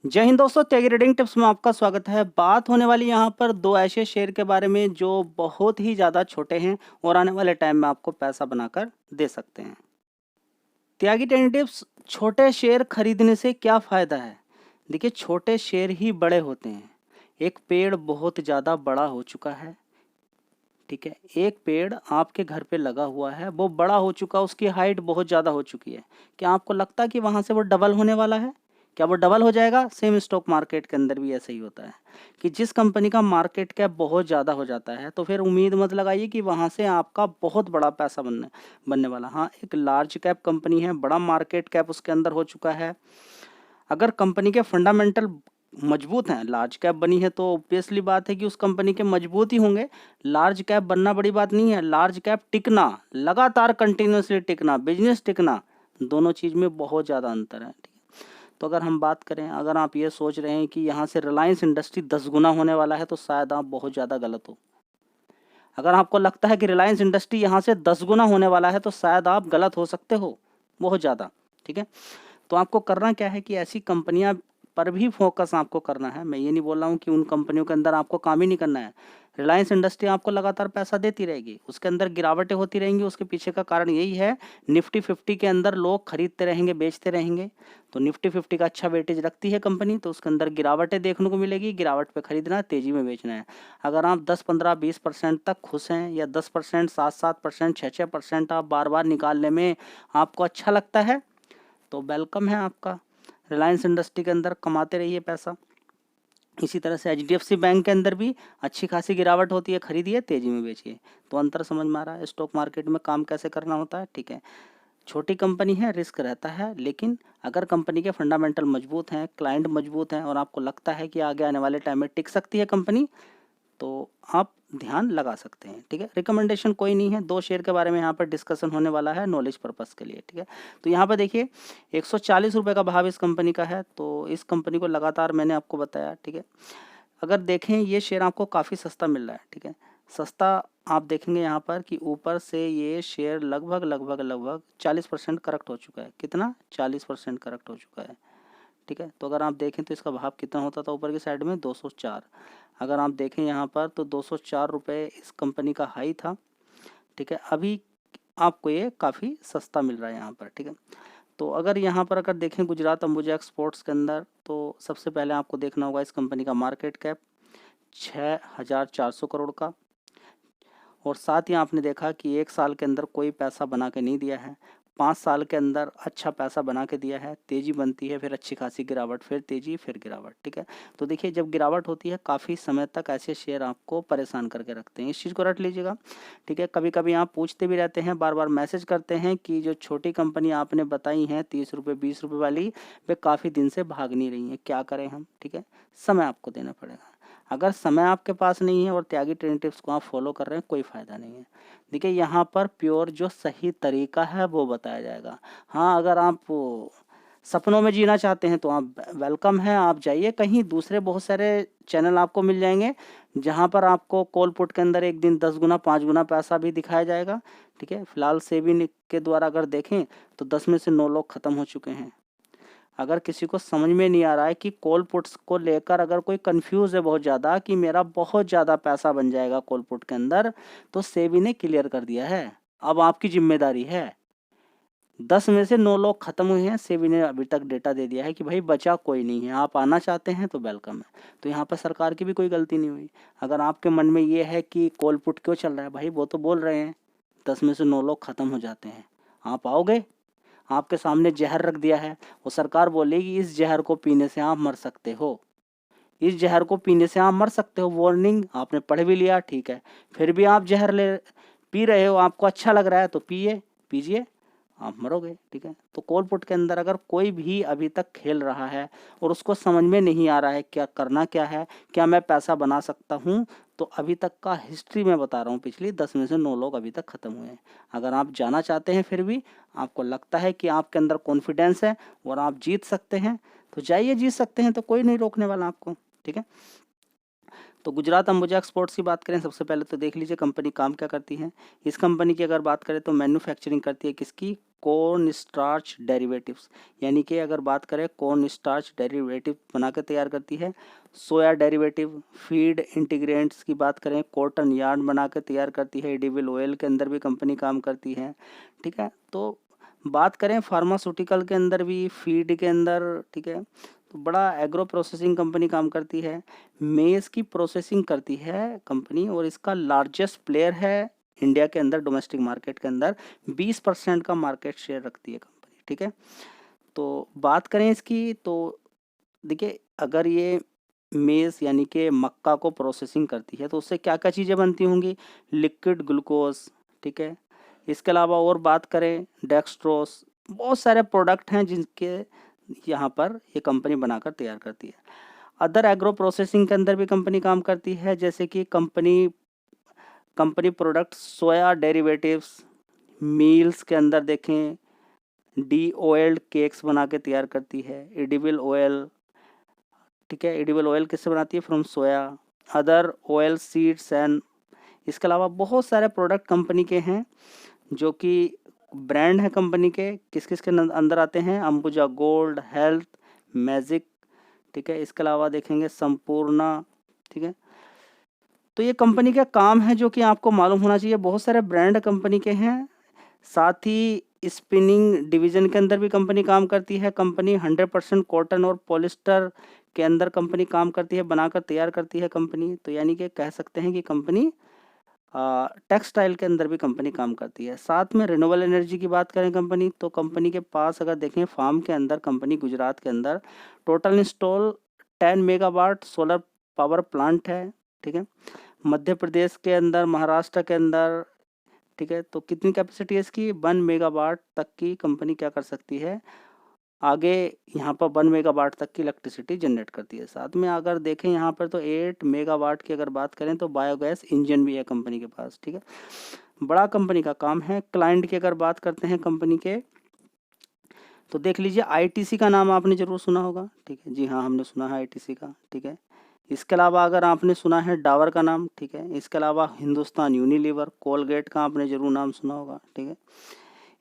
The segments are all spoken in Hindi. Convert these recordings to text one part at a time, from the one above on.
जय हिंद दोस्तों, त्यागी ट्रेडिंग टिप्स में आपका स्वागत है। बात होने वाली यहाँ पर दो ऐसे शेयर के बारे में जो बहुत ही ज़्यादा छोटे हैं और आने वाले टाइम में आपको पैसा बनाकर दे सकते हैं। त्यागी ट्रेडिंग टिप्स, छोटे शेयर खरीदने से क्या फ़ायदा है? देखिए, छोटे शेयर ही बड़े होते हैं। एक पेड़ बहुत ज़्यादा बड़ा हो चुका है, ठीक है। एक पेड़ आपके घर पे लगा हुआ है, वो बड़ा हो चुका, उसकी हाइट बहुत ज़्यादा हो चुकी है। क्या आपको लगता है कि वहाँ से वो डबल होने वाला है? क्या वो डबल हो जाएगा? सेम स्टॉक मार्केट के अंदर भी ऐसा ही होता है कि जिस कंपनी का मार्केट कैप बहुत ज़्यादा हो जाता है तो फिर उम्मीद मत लगाइए कि वहाँ से आपका बहुत बड़ा पैसा बनने बनने वाला। हाँ, एक लार्ज कैप कंपनी है, बड़ा मार्केट कैप उसके अंदर हो चुका है। अगर कंपनी के फंडामेंटल मजबूत हैं, लार्ज कैप बनी है तो ऑब्वियसली बात है कि उस कंपनी के मजबूत ही होंगे। लार्ज कैप बनना बड़ी बात नहीं है, लार्ज कैप टिकना, लगातार कंटिन्यूसली टिकना, बिजनेस टिकना, दोनों चीज़ में बहुत ज़्यादा अंतर है, ठीक है। तो अगर हम बात करें, अगर आप ये सोच रहे हैं कि यहाँ से रिलायंस इंडस्ट्री 10 गुना होने वाला है तो शायद आप बहुत ज़्यादा गलत हो। अगर आपको लगता है कि रिलायंस इंडस्ट्री यहाँ से 10 गुना होने वाला है तो शायद आप गलत हो सकते हो बहुत ज़्यादा, ठीक है। तो आपको करना क्या है कि ऐसी कंपनियां पर भी फोकस आपको करना है। मैं ये नहीं बोल रहा हूँ कि उन कंपनियों के अंदर आपको काम ही नहीं करना है। रिलायंस इंडस्ट्री आपको लगातार पैसा देती रहेगी, उसके अंदर गिरावटें होती रहेंगी। उसके पीछे का कारण यही है, निफ्टी 50 के अंदर लोग खरीदते रहेंगे, बेचते रहेंगे। तो निफ्टी 50 का अच्छा वेटेज रखती है कंपनी, तो उसके अंदर गिरावटें देखने को मिलेगी। गिरावट पे खरीदना है, तेजी में बेचना है। अगर आप 10, 15, 20% तक खुश हैं, या 10%, 7%, 6% आप बार बार निकालने में आपको अच्छा लगता है, तो वेलकम है आपका। रिलायंस इंडस्ट्री के अंदर कमाते रहिए पैसा। इसी तरह से एचडीएफसी बैंक के अंदर भी अच्छी खासी गिरावट होती है, खरीदिए, तेजी में बेचिए। तो अंतर समझ में आ रहा है स्टॉक मार्केट में काम कैसे करना होता है, ठीक है। छोटी कंपनी है, रिस्क रहता है, लेकिन अगर कंपनी के फंडामेंटल मजबूत हैं, क्लाइंट मजबूत हैं और आपको लगता है कि आगे आने वाले टाइम में टिक सकती है कंपनी, तो आप ध्यान लगा सकते हैं, ठीक है। रिकमेंडेशन कोई नहीं है, दो शेयर के बारे में यहाँ पर डिस्कशन होने वाला है नॉलेज पर्पस के लिए, ठीक है। तो यहाँ पर देखिए, 140 रुपये का भाव इस कंपनी का है। तो इस कंपनी को लगातार मैंने आपको बताया, ठीक है। अगर देखें, ये शेयर आपको काफ़ी सस्ता मिल रहा है, ठीक है। सस्ता आप देखेंगे यहाँ पर कि ऊपर से ये शेयर लगभग लगभग लगभग 40% करेक्ट हो चुका है। कितना? 40% करेक्ट हो चुका है, ठीक है। तो अगर आप देखें तो इसका भाव कितना होता था ऊपर की साइड में? 204। अगर आप देखें यहाँ पर तो 204 रुपये इस कंपनी का हाई था, ठीक है। अभी आपको ये काफ़ी सस्ता मिल रहा है यहाँ पर, ठीक है। तो अगर यहाँ पर अगर देखें गुजरात अंबुजा एक्सपोर्ट्स के अंदर, तो सबसे पहले आपको देखना होगा इस कंपनी का मार्केट कैप 6,400 करोड़ का। और साथ ही आपने देखा कि 1 साल के अंदर कोई पैसा बना के नहीं दिया है, 5 साल के अंदर अच्छा पैसा बना के दिया है। तेज़ी बनती है, फिर अच्छी खासी गिरावट, फिर तेज़ी, फिर गिरावट, ठीक है। तो देखिए, जब गिरावट होती है काफ़ी समय तक ऐसे शेयर आपको परेशान करके रखते हैं, इस चीज़ को रट लीजिएगा, ठीक है। कभी कभी आप पूछते भी रहते हैं, बार बार मैसेज करते हैं कि जो छोटी कंपनी आपने बताई हैं 30 रुपये 20 रुपये वाली, वे काफ़ी दिन से भाग नहीं रही हैं, क्या करें हम, ठीक है। समय आपको देना पड़ेगा। अगर समय आपके पास नहीं है और त्यागी ट्रेडिंग टिप्स को आप फॉलो कर रहे हैं, कोई फ़ायदा नहीं है। देखिए, यहाँ पर प्योर जो सही तरीका है वो बताया जाएगा। हाँ, अगर आप सपनों में जीना चाहते हैं तो आप वेलकम है, आप जाइए कहीं दूसरे, बहुत सारे चैनल आपको मिल जाएंगे जहाँ पर आपको कॉल पुट के अंदर एक दिन 10 गुना 5 गुना पैसा भी दिखाया जाएगा, ठीक है। फिलहाल सेबी के द्वारा अगर देखें तो 10 में से 9 लोग ख़त्म हो चुके हैं। अगर किसी को समझ में नहीं आ रहा है कि कॉल पुट्स को लेकर, अगर कोई कंफ्यूज है बहुत ज़्यादा कि मेरा बहुत ज़्यादा पैसा बन जाएगा कॉल पुट के अंदर, तो सेबी ने क्लियर कर दिया है, अब आपकी जिम्मेदारी है। 10 में से 9 लोग खत्म हुए हैं, सेबी ने अभी तक डेटा दे दिया है कि भाई बचा कोई नहीं है, आप आना चाहते हैं तो वेलकम है। तो यहाँ पर सरकार की भी कोई गलती नहीं हुई। अगर आपके मन में ये है कि कॉल पुट क्यों चल रहा है, भाई वो तो बोल रहे हैं 10 में से 9 लोग खत्म हो जाते हैं, आप आओगे? आपके सामने जहर रख दिया है, वो सरकार बोलेगी इस जहर को पीने से आप मर सकते हो, इस जहर को पीने से आप मर सकते हो, वार्निंग आपने पढ़ भी लिया, ठीक है। फिर भी आप जहर ले पी रहे हो, आपको अच्छा लग रहा है तो पीजिए, आप मरोगे, ठीक है। तो कॉल पुट के अंदर अगर कोई भी अभी तक खेल रहा है और उसको समझ में नहीं आ रहा है क्या करना क्या है, क्या मैं पैसा बना सकता हूँ, तो अभी तक का हिस्ट्री मैं बता रहा हूँ, पिछली 10 में से 9 लोग अभी तक ख़त्म हुए हैं। अगर आप जाना चाहते हैं, फिर भी आपको लगता है कि आपके अंदर कॉन्फिडेंस है और आप जीत सकते हैं, तो जाइए, जीत सकते हैं, तो कोई नहीं रोकने वाला आपको, ठीक है। तो गुजरात अंबुजा एक्सपोर्ट्स की बात करें, सबसे पहले तो देख लीजिए कंपनी काम क्या करती है। इस कंपनी की अगर बात करें तो मैन्युफैक्चरिंग करती है किसकी, कॉर्न स्टार्च डेरिवेटिव्स, यानी कि अगर बात करें कॉर्न स्टार्च डेरिवेटिव बना के तैयार करती है। सोया डेरिवेटिव, फीड इंटीग्रेंट्स की बात करें, कॉटन यार्न बना के तैयार करती है। एडिबल ऑयल के अंदर भी कंपनी काम करती है, ठीक है। तो बात करें फार्मास्यूटिकल के अंदर भी, फीड के अंदर, ठीक है, तो बड़ा एग्रो प्रोसेसिंग कंपनी काम करती है। मेज की प्रोसेसिंग करती है कंपनी और इसका लार्जेस्ट प्लेयर है इंडिया के अंदर, डोमेस्टिक मार्केट के अंदर 20% का मार्केट शेयर रखती है कंपनी, ठीक है। तो बात करें इसकी, तो देखिए अगर ये मेज यानी कि मक्का को प्रोसेसिंग करती है तो उससे क्या क्या चीज़ें बनती होंगी, लिक्विड ग्लूकोज, ठीक है। इसके अलावा और बात करें डेक्सट्रोस, बहुत सारे प्रोडक्ट हैं जिनके यहाँ पर ये कंपनी बनाकर तैयार करती है। अदर एग्रो प्रोसेसिंग के अंदर भी कंपनी काम करती है, जैसे कि कंपनी प्रोडक्ट सोया डेरिवेटिव्स, मील्स के अंदर देखें डी ऑयल्ड केक्स बना के तैयार करती है। एडिबल ऑयल, ठीक है, एडिबल ऑयल किससे बनाती है, from soya. Other oil seeds and, इसके अलावा बहुत सारे प्रोडक्ट कंपनी के हैं जो कि ब्रांड है कंपनी के, किस किस के अंदर आते हैं, अंबुजा गोल्ड, हेल्थ, मैजिक, ठीक है। इसके अलावा देखेंगे संपूर्णा, ठीक है। तो ये कंपनी का काम है जो कि आपको मालूम होना चाहिए। बहुत सारे ब्रांड कंपनी के हैं, साथ ही स्पिनिंग डिवीजन के अंदर भी कंपनी काम करती है। कंपनी 100% कॉटन और पॉलिस्टर के अंदर कंपनी काम करती है, बनाकर तैयार करती है कंपनी। तो यानी कि कह सकते हैं कि कंपनी टेक्सटाइल के अंदर भी कंपनी काम करती है। साथ में रिन्यूएबल एनर्जी की बात करें कंपनी, तो कंपनी के पास अगर देखें फार्म के अंदर, कंपनी गुजरात के अंदर total install 10 megawatt solar power plant है, ठीक है। मध्य प्रदेश के अंदर, महाराष्ट्र के अंदर, ठीक है। तो कितनी कैपेसिटी है इसकी, 1 मेगावाट तक की कंपनी क्या कर सकती है, आगे यहाँ पर 1 मेगावाट तक की इलेक्ट्रिसिटी जनरेट करती है। साथ में अगर देखें यहाँ पर तो 8 मेगावाट की अगर बात करें तो बायोगैस इंजन भी है कंपनी के पास, ठीक है। बड़ा कंपनी का काम है। क्लाइंट की अगर बात करते हैं कंपनी के, तो देख लीजिए आईटीसी का नाम आपने जरूर सुना होगा, ठीक है। जी हाँ, हमने सुना है आईटीसी का, ठीक है। इसके अलावा अगर आपने सुना है डाबर का नाम, ठीक है। इसके अलावा हिंदुस्तान यूनिलीवर, कोलगेट का आपने जरूर नाम सुना होगा, ठीक है।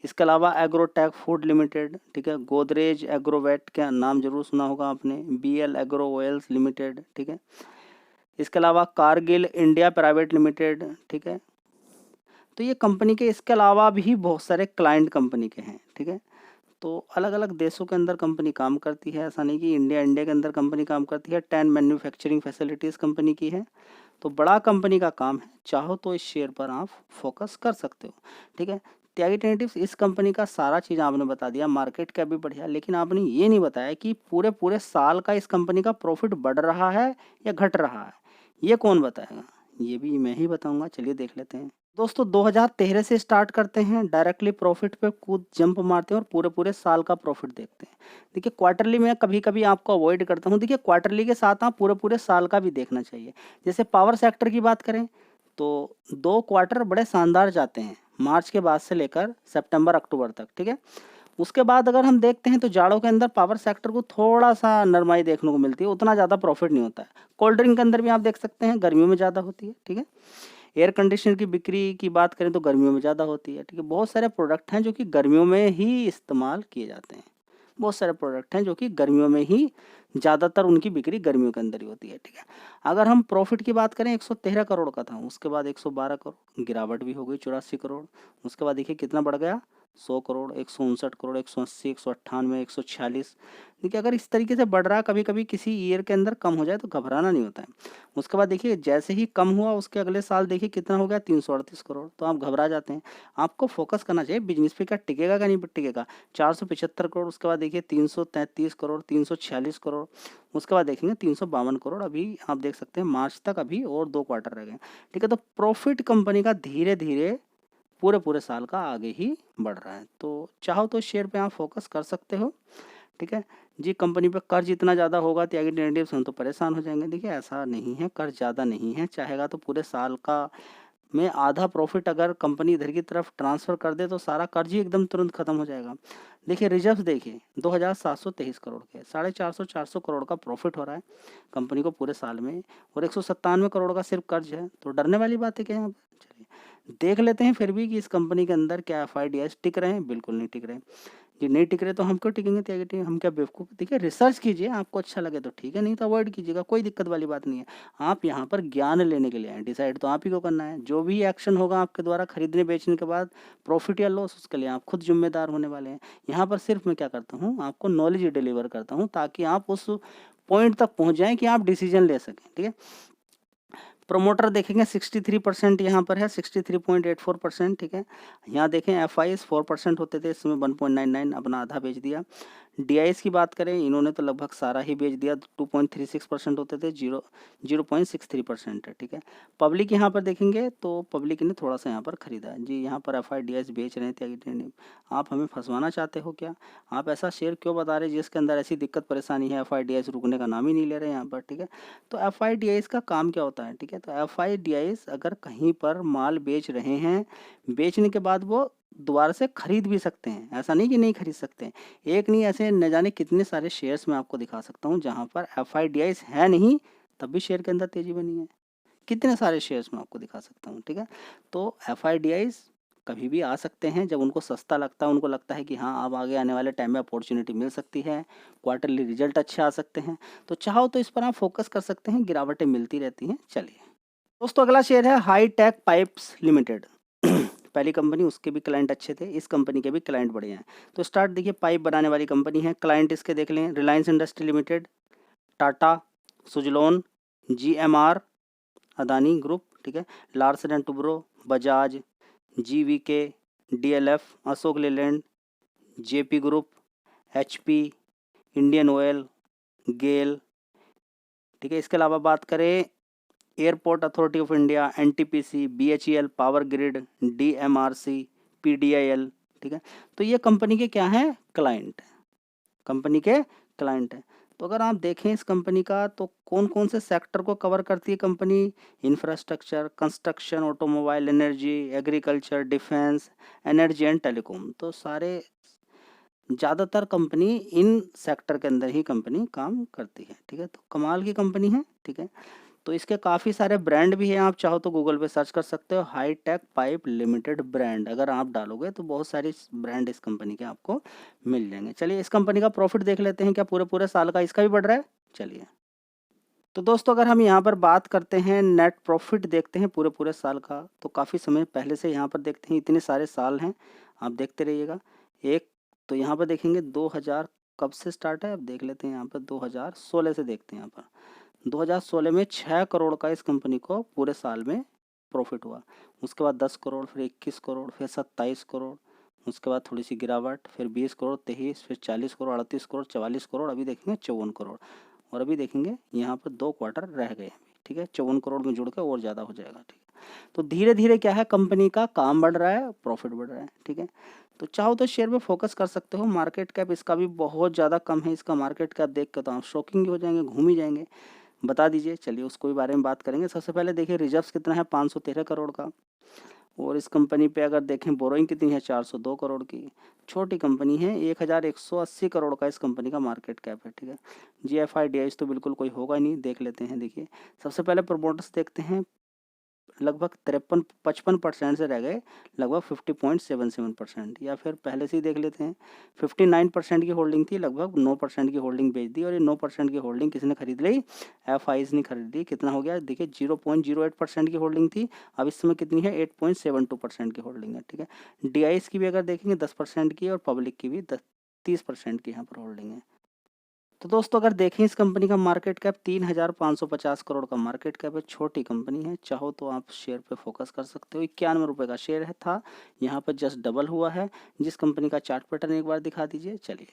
इसके अलावा एग्रोटेक फूड लिमिटेड, ठीक है। गोदरेज एग्रोवेट का नाम जरूर सुना होगा आपने। बीएल एग्रो ऑयल्स लिमिटेड, ठीक है। इसके अलावा कारगिल इंडिया प्राइवेट लिमिटेड, ठीक है। तो ये कंपनी के इसके अलावा भी बहुत सारे क्लाइंट कंपनी के हैं, ठीक है। तो अलग अलग देशों के अंदर कंपनी काम करती है, ऐसा नहीं कि इंडिया के अंदर कंपनी काम करती है। 10 मैन्युफैक्चरिंग फैसिलिटीज़ कंपनी की है। तो बड़ा कंपनी का काम है, चाहो तो इस शेयर पर आप फोकस कर सकते हो, ठीक है। त्यागी टेनेटिव्स, इस कंपनी का सारा चीज़ आपने बता दिया, मार्केट कैप भी बढ़िया, लेकिन आपने ये नहीं बताया कि पूरे पूरे साल का इस कंपनी का प्रॉफिट बढ़ रहा है या घट रहा है, ये कौन बताएगा, ये भी मैं ही बताऊंगा। चलिए देख लेते हैं दोस्तों। 2013 से स्टार्ट करते हैं, डायरेक्टली प्रॉफिट पे कूद जंप मारते हैं और पूरे पूरे साल का प्रॉफिट देखते हैं। देखिए क्वार्टरली में कभी कभी आपको अवॉइड करता हूँ, देखिए क्वार्टरली के साथ आप पूरे पूरे साल का भी देखना चाहिए। जैसे पावर सेक्टर की बात करें तो 2 क्वार्टर बड़े शानदार जाते हैं, मार्च के बाद से लेकर सितंबर अक्टूबर तक, ठीक है। उसके बाद अगर हम देखते हैं तो जाड़ों के अंदर पावर सेक्टर को थोड़ा सा नरमाई देखने को मिलती है, उतना ज़्यादा प्रॉफिट नहीं होता है। कोल्ड ड्रिंक के अंदर भी आप देख सकते हैं गर्मियों में ज़्यादा होती है, ठीक है। एयर कंडीशनर की बिक्री की बात करें तो गर्मियों में ज़्यादा होती है, ठीक है। बहुत सारे प्रोडक्ट हैं जो कि गर्मियों में ही इस्तेमाल किए जाते हैं, बहुत सारे प्रोडक्ट हैं जो कि गर्मियों में ही, ज़्यादातर उनकी बिक्री गर्मियों के अंदर ही होती है, ठीक है। अगर हम प्रॉफिट की बात करें 113 करोड़ का था, उसके बाद 112 करोड़, गिरावट भी हो गई 84 करोड़। उसके बाद देखिए कितना बढ़ गया, 100 करोड़, 159 करोड़, 180, 198, 146। देखिए अगर इस तरीके से बढ़ रहा है, कभी कभी किसी ईयर के अंदर कम हो जाए तो घबराना नहीं होता है। उसके बाद देखिए जैसे ही कम हुआ उसके अगले साल देखिए कितना हो गया, 338 करोड़, तो आप घबरा जाते हैं। आपको फोकस करना चाहिए बिजनेस पे, क्या टिकेगा क्या नहीं टिकेगा। 475 करोड़, उसके बाद देखिए 333 करोड़, 346 करोड़, उसके बाद देखेंगे 352 करोड़। अभी आप देख सकते हैं मार्च तक अभी और 2 क्वार्टर रह गए, ठीक है। तो प्रॉफिट कंपनी का धीरे धीरे पूरे पूरे साल का आगे ही बढ़ रहा है। तो चाहो तो शेयर पे आप फोकस कर सकते हो, ठीक है जी। कंपनी पे कर्ज इतना ज़्यादा होगा त्यागी टेनेटिव्स हम तो परेशान हो जाएंगे। देखिए ऐसा नहीं है, कर्ज ज़्यादा नहीं है, चाहेगा तो पूरे साल का में आधा प्रॉफिट अगर कंपनी इधर की तरफ ट्रांसफ़र कर दे तो सारा कर्ज ही एकदम तुरंत ख़त्म हो जाएगा। देखिए रिजर्व देखिए 2723 करोड़ के, 450 करोड़ का प्रॉफिट हो रहा है कंपनी को पूरे साल में, और 197 करोड़ का सिर्फ कर्ज है। तो डरने वाली बात है क्या यहाँ पर? चलिए देख लेते हैं फिर भी कि इस कंपनी के अंदर क्या FIDs टिक रहे हैं। बिल्कुल नहीं टिक रहे। ये नहीं टिक रहे तो हम क्यों टिकेंगे? त्यागी टिकेंगे? हम क्या बेवकूफ़? देखिए रिसर्च कीजिए, आपको अच्छा लगे तो ठीक है, नहीं तो अवॉइड कीजिएगा, कोई दिक्कत वाली बात नहीं है। आप यहाँ पर ज्ञान लेने के लिए आए, डिसाइड तो आप ही को करना है। जो भी एक्शन होगा आपके द्वारा खरीदने बेचने के बाद, प्रॉफिट या लॉस, उसके लिए आप खुद जिम्मेदार होने वाले हैं। यहाँ पर सिर्फ मैं क्या करता हूँ, आपको नॉलेज डिलीवर करता हूँ ताकि आप उस पॉइंट तक पहुँच जाएँ कि आप डिसीजन ले सकें। ठीक है, प्रोमोटर देखेंगे 63% यहाँ पर है, 63.84%। ठीक है, यहाँ देखें FIs 4% होते थे, इसमें 1.99 अपना आधा बेच दिया। DIs की बात करें, इन्होंने तो लगभग सारा ही बेच दिया, 2.36% होते थे, 0.63% है। ठीक है, पब्लिक यहाँ पर देखेंगे तो पब्लिक ने थोड़ा सा यहाँ पर खरीदा जी। यहाँ पर FIDs बेच रहे थे। आप हमें फंसवाना चाहते हो क्या? आप ऐसा शेयर क्यों बता रहे जिसके अंदर ऐसी दिक्कत परेशानी है, FIDs रुकने का नाम ही नहीं ले रहे यहाँ पर। ठीक है, तो FIDs का काम क्या होता है? ठीक है, तो FIDs अगर कहीं पर माल बेच रहे हैं, बेचने के बाद वो दोबारा से खरीद भी सकते हैं, ऐसा नहीं कि नहीं खरीद सकते हैं। एक नहीं, ऐसे न जाने कितने सारे शेयर्स मैं आपको दिखा सकता हूँ जहाँ पर FIDs है नहीं, तब भी शेयर के अंदर तेजी बनी है। कितने सारे शेयर्स मैं आपको दिखा सकता हूँ। ठीक है, तो FIDs कभी भी आ सकते हैं जब उनको सस्ता लगता है, उनको लगता है कि हाँ अब आगे आने वाले टाइम में अपॉर्चुनिटी मिल सकती है, क्वार्टरली रिजल्ट अच्छे आ सकते हैं, तो चाहो तो इस पर आप फोकस कर सकते हैं, गिरावटें मिलती रहती हैं। चलिए दोस्तों, अगला शेयर है हाईटेक पाइप्स लिमिटेड। पहली कंपनी, उसके भी क्लाइंट अच्छे थे, इस कंपनी के भी क्लाइंट बढ़िया हैं। तो स्टार्ट देखिए, पाइप बनाने वाली कंपनी है। क्लाइंट इसके देख लें, Reliance industry limited, Tata, Suzlon, GMR, Adani group. ठीक है, Larsen and Toubro, Bajaj, GVK, DLF, Ashok Leyland, JP group, HP, Indian oil, GAIL. ठीक है, इसके अलावा बात करें airport authority of India, NTPC, BHEL, power grid, DMRC, PDIL। ठीक है, तो ये कंपनी के क्या हैं? क्लाइंट, कंपनी के क्लाइंट हैं। तो अगर आप देखें इस कंपनी का, तो कौन कौन से सेक्टर को कवर करती है company? Infrastructure, construction, automobile, energy, agriculture, defence, energy and telecom. तो सारे ज़्यादातर कंपनी इन सेक्टर के अंदर ही कंपनी काम करती है। ठीक है, तो कमाल की कंपनी है। ठीक है, तो इसके काफ़ी सारे ब्रांड भी हैं, आप चाहो तो गूगल पे सर्च कर सकते हो, हाईटेक पाइप लिमिटेड ब्रांड। अगर आप डालोगे तो बहुत सारी ब्रांड इस कंपनी के आपको मिल जाएंगे। चलिए इस कंपनी का प्रॉफिट देख लेते हैं, क्या पूरे पूरे साल का इसका भी बढ़ रहा है। चलिए, तो दोस्तों अगर हम यहाँ पर बात करते हैं नेट प्रॉफिट देखते हैं पूरे पूरे साल का, तो काफ़ी समय पहले से यहाँ पर देखते हैं, इतने सारे साल हैं, आप देखते रहिएगा। एक तो यहाँ पर देखेंगे 2000 कब से स्टार्ट है, अब देख लेते हैं। यहाँ पर 2016 से देखते हैं। यहाँ पर 2016 में 6 करोड़ का इस कंपनी को पूरे साल में प्रॉफिट हुआ। उसके बाद 10 करोड़, फिर 21 करोड़, फिर 27 करोड़, उसके बाद थोड़ी सी गिरावट, फिर 20 करोड़, 23, फिर 40 करोड़, 38 करोड़, 44 करोड़, अभी देखेंगे 54 करोड़। और अभी देखेंगे यहाँ पर 2 क्वार्टर रह गए हैं। ठीक है, 54 करोड़ में जुड़ के और ज़्यादा हो जाएगा। ठीक है, तो धीरे धीरे क्या है, कंपनी का काम बढ़ रहा है, प्रॉफिट बढ़ रहा है। ठीक है, तो चाहो तो शेयर पे फोकस कर सकते हो। मार्केट कैप इसका भी बहुत ज़्यादा कम है, इसका मार्केट कैप देख के तो आप शॉकिंग हो जाएंगे, घूम ही जाएंगे। बता दीजिए, चलिए उसको भी बारे में बात करेंगे। सबसे पहले देखिए रिजर्व्स कितना है, 513 करोड़ का। और इस कंपनी पे अगर देखें बोरोइंग कितनी है, 402 करोड़ की। छोटी कंपनी है, 1180 करोड़ का इस कंपनी का मार्केट कैप है। ठीक है, GFIDs तो बिल्कुल कोई होगा नहीं, देख लेते हैं। देखिए सबसे पहले प्रमोटर्स देखते हैं, लगभग 55% से रह गए लगभग 50.77%। या फिर पहले से ही देख लेते हैं, 59% की होल्डिंग थी, लगभग 9% की होल्डिंग बेच दी। और ये 9% की होल्डिंग किसने खरीद ली? FIs ने खरीद ली। कितना हो गया देखिए, 0.08% की होल्डिंग थी, अब इस समय कितनी है, 8.72% की होल्डिंग है। ठीक है, DIs की भी अगर देखेंगे 10% की, और पब्लिक की भी 30% की यहाँ पर होल्डिंग है। तो दोस्तों अगर देखें इस कंपनी का मार्केट कैप 3550 करोड़ का मार्केट कैप है। छोटी कंपनी है, चाहो तो आप शेयर पे फोकस कर सकते हो। 91 रुपये का शेयर है था, यहाँ पर जस्ट डबल हुआ है। जिस कंपनी का चार्ट पैटर्न एक बार दिखा दीजिए। चलिए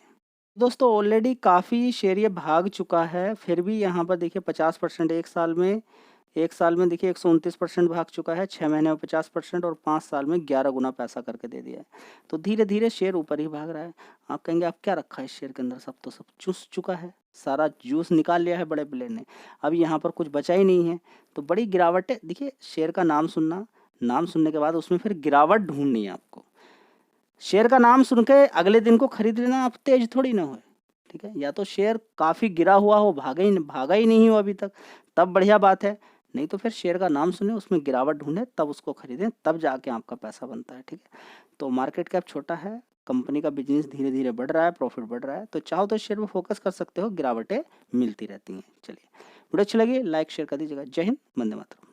दोस्तों, ऑलरेडी काफ़ी शेयर ये भाग चुका है, फिर भी यहाँ पर देखिए 50% एक साल में देखिए 129% भाग चुका है, 6 महीने में 50%, और 5 साल में 11 गुना पैसा करके दे दिया है। तो धीरे धीरे शेयर ऊपर ही भाग रहा है। आप कहेंगे आप क्या रखा है इस शेयर के अंदर, सब तो सब चूस चुका है, सारा जूस निकाल लिया है बड़े प्लेयर ने, अब यहाँ पर कुछ बचा ही नहीं है। तो बड़ी गिरावट है। देखिए शेयर का नाम सुनना, नाम सुनने के बाद उसमें फिर गिरावट ढूंढनी है आपको। शेयर का नाम सुन के अगले दिन को खरीद लेना आप तेज थोड़ी ना हो, ठीक है। या तो शेयर काफ़ी गिरा हुआ हो, भागा ही नहीं हो अभी तक, तब बढ़िया बात है। नहीं तो फिर शेयर का नाम सुने, उसमें गिरावट ढूंढे, तब उसको खरीदें, तब जाके आपका पैसा बनता है, ठीक है। तो मार्केट कैप छोटा है, कंपनी का बिजनेस धीरे धीरे बढ़ रहा है, प्रॉफिट बढ़ रहा है, तो चाहो तो शेयर में फोकस कर सकते हो, गिरावटें मिलती रहती हैं। चलिए, वीडियो अच्छी लगी लाइक शेयर कर दीजिएगा। जय हिंद, वंदे मातरम।